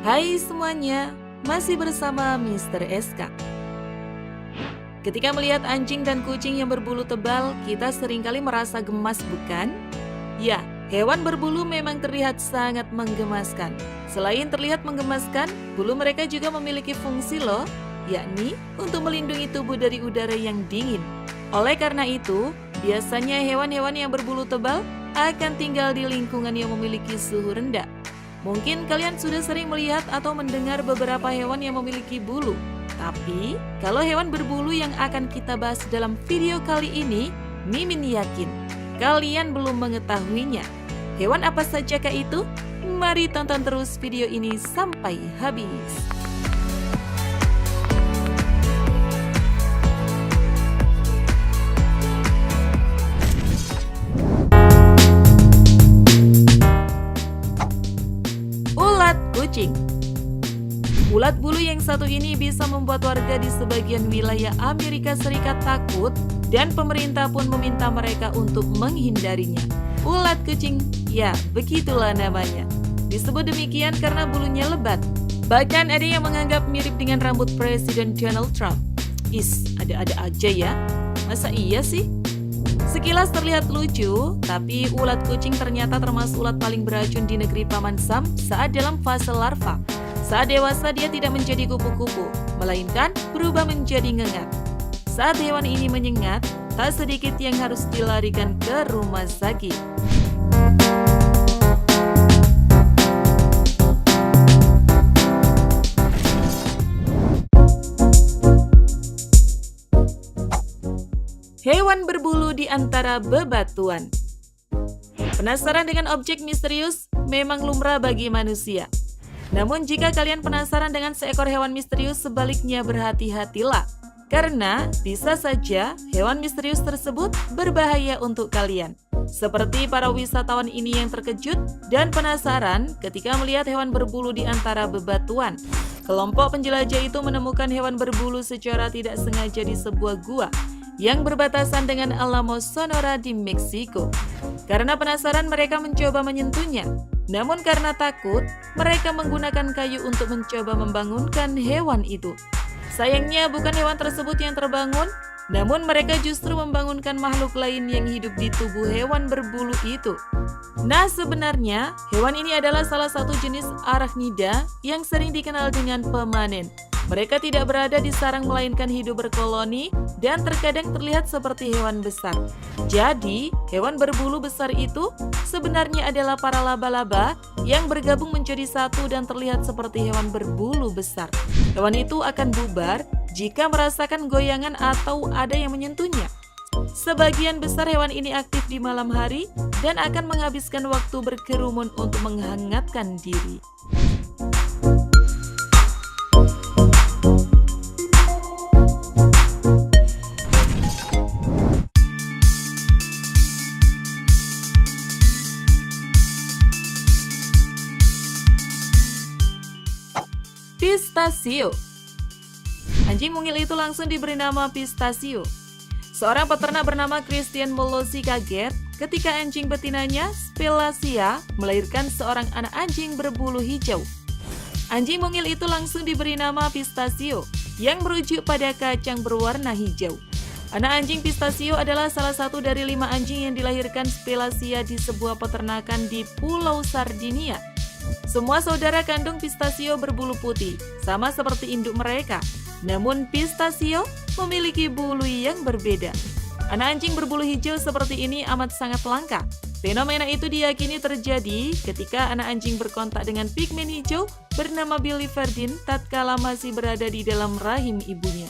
Hai semuanya, masih bersama Mr. SK. Ketika melihat anjing dan kucing yang berbulu tebal, kita seringkali merasa gemas, bukan? Ya, hewan berbulu memang terlihat sangat menggemaskan. Selain terlihat menggemaskan, bulu mereka juga memiliki fungsi loh, yakni untuk melindungi tubuh dari udara yang dingin. Oleh karena itu, biasanya hewan-hewan yang berbulu tebal akan tinggal di lingkungan yang memiliki suhu rendah. Mungkin kalian sudah sering melihat atau mendengar beberapa hewan yang memiliki bulu. Tapi, kalau hewan berbulu yang akan kita bahas dalam video kali ini, Mimin yakin kalian belum mengetahuinya. Hewan apa sajakah itu? Mari tonton terus video ini sampai habis. Ulat kucing. Ulat bulu yang satu ini bisa membuat warga di sebagian wilayah Amerika Serikat takut dan pemerintah pun meminta mereka untuk menghindarinya. Ulat kucing, ya begitulah namanya. Disebut demikian karena bulunya lebat. Bahkan ada yang menganggap mirip dengan rambut Presiden Donald Trump. Ada-ada aja ya. Masa iya sih? Sekilas terlihat lucu, tapi ulat kucing ternyata termasuk ulat paling beracun di negeri Paman Sam saat dalam fase larva. Saat dewasa dia tidak menjadi kupu-kupu, melainkan berubah menjadi ngengat. Saat hewan ini menyengat, tak sedikit yang harus dilarikan ke rumah sakit. Hewan berbulu di antara bebatuan. Penasaran dengan objek misterius? Memang lumrah bagi manusia. Namun jika kalian penasaran dengan seekor hewan misterius, sebaliknya berhati-hatilah. Karena bisa saja hewan misterius tersebut berbahaya untuk kalian. Seperti para wisatawan ini yang terkejut dan penasaran ketika melihat hewan berbulu di antara bebatuan. Kelompok penjelajah itu menemukan hewan berbulu secara tidak sengaja di sebuah gua yang berbatasan dengan Alamos, Sonora di Meksiko. Karena penasaran mereka mencoba menyentuhnya. Namun karena takut, mereka menggunakan kayu untuk mencoba membangunkan hewan itu. Sayangnya bukan hewan tersebut yang terbangun, namun mereka justru membangunkan makhluk lain yang hidup di tubuh hewan berbulu itu. Nah, sebenarnya hewan ini adalah salah satu jenis arachnida yang sering dikenal dengan pemanen. Mereka tidak berada di sarang melainkan hidup berkoloni dan terkadang terlihat seperti hewan besar. Jadi, hewan berbulu besar itu sebenarnya adalah para laba-laba yang bergabung menjadi satu dan terlihat seperti hewan berbulu besar. Hewan itu akan bubar jika merasakan goyangan atau ada yang menyentuhnya. Sebagian besar hewan ini aktif di malam hari dan akan menghabiskan waktu berkerumun untuk menghangatkan diri. Pistachio. Anjing mungil itu langsung diberi nama Pistachio. Seorang peternak bernama Christian Molosi kaget ketika anjing betinanya, Spelacia, melahirkan seorang anak anjing berbulu hijau. Anjing mungil itu langsung diberi nama Pistachio, yang merujuk pada kacang berwarna hijau. Anak anjing Pistachio adalah salah satu dari 5 anjing yang dilahirkan Spelacia di sebuah peternakan di Pulau Sardinia. Semua saudara kandung Pistachio berbulu putih, sama seperti induk mereka. Namun Pistachio memiliki bulu yang berbeda. Anak anjing berbulu hijau seperti ini amat sangat langka. Fenomena itu diyakini terjadi ketika anak anjing berkontak dengan pigmen hijau bernama biliverdin tatkala masih berada di dalam rahim ibunya.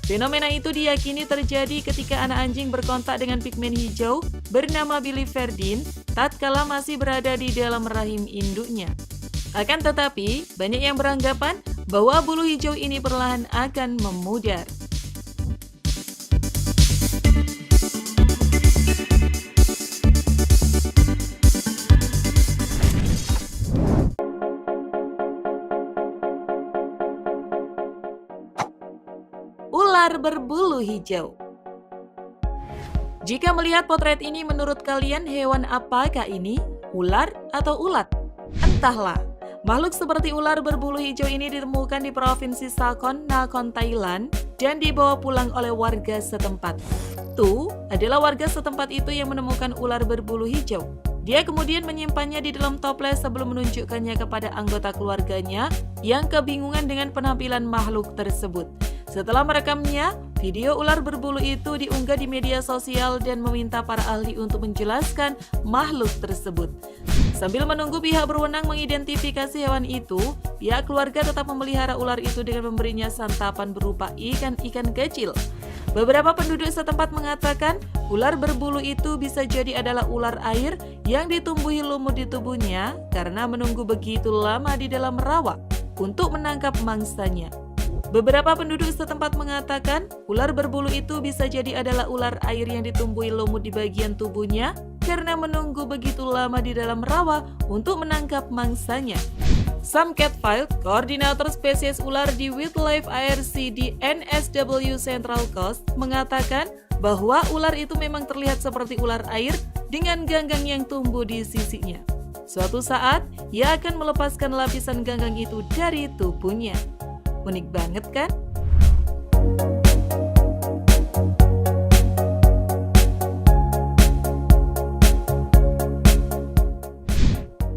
Fenomena itu diyakini terjadi ketika anak anjing berkontak dengan pigmen hijau bernama biliverdin tatkala masih berada di dalam rahim induknya. Akan tetapi, banyak yang beranggapan bahwa bulu hijau ini perlahan akan memudar. Ular berbulu hijau. Jika melihat potret ini, menurut kalian hewan apakah ini? Ular atau ulat? Entahlah, Makhluk seperti ular berbulu hijau ini ditemukan di Provinsi Sakon, Nakhon, Thailand dan dibawa pulang oleh warga setempat. Tu adalah warga setempat itu yang menemukan ular berbulu hijau. Dia kemudian menyimpannya di dalam toples sebelum menunjukkannya kepada anggota keluarganya yang kebingungan dengan penampilan makhluk tersebut. Setelah merekamnya, video ular berbulu itu diunggah di media sosial dan meminta para ahli untuk menjelaskan makhluk tersebut. Sambil menunggu pihak berwenang mengidentifikasi hewan itu, pihak keluarga tetap memelihara ular itu dengan memberinya santapan berupa ikan-ikan kecil. Beberapa penduduk setempat mengatakan ular berbulu itu bisa jadi adalah ular air yang ditumbuhi lumut di tubuhnya karena menunggu begitu lama di dalam rawa untuk menangkap mangsanya. Beberapa penduduk setempat mengatakan ular berbulu itu bisa jadi adalah ular air yang ditumbuhi lumut di bagian tubuhnya karena menunggu begitu lama di dalam rawa untuk menangkap mangsanya. Sam Catfield, koordinator spesies ular di Wildlife ARC di NSW Central Coast, mengatakan bahwa ular itu memang terlihat seperti ular air dengan ganggang yang tumbuh di sisinya. Suatu saat, ia akan melepaskan lapisan ganggang itu dari tubuhnya. Unik banget kan?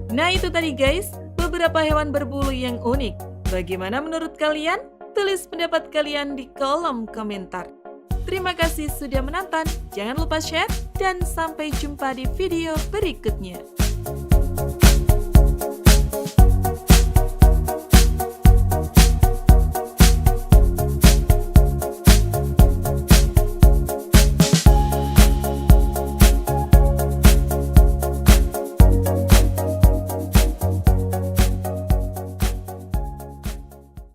Nah itu tadi guys, beberapa hewan berbulu yang unik. Bagaimana menurut kalian? Tulis pendapat kalian di kolom komentar. Terima kasih sudah menonton, jangan lupa share, dan sampai jumpa di video berikutnya.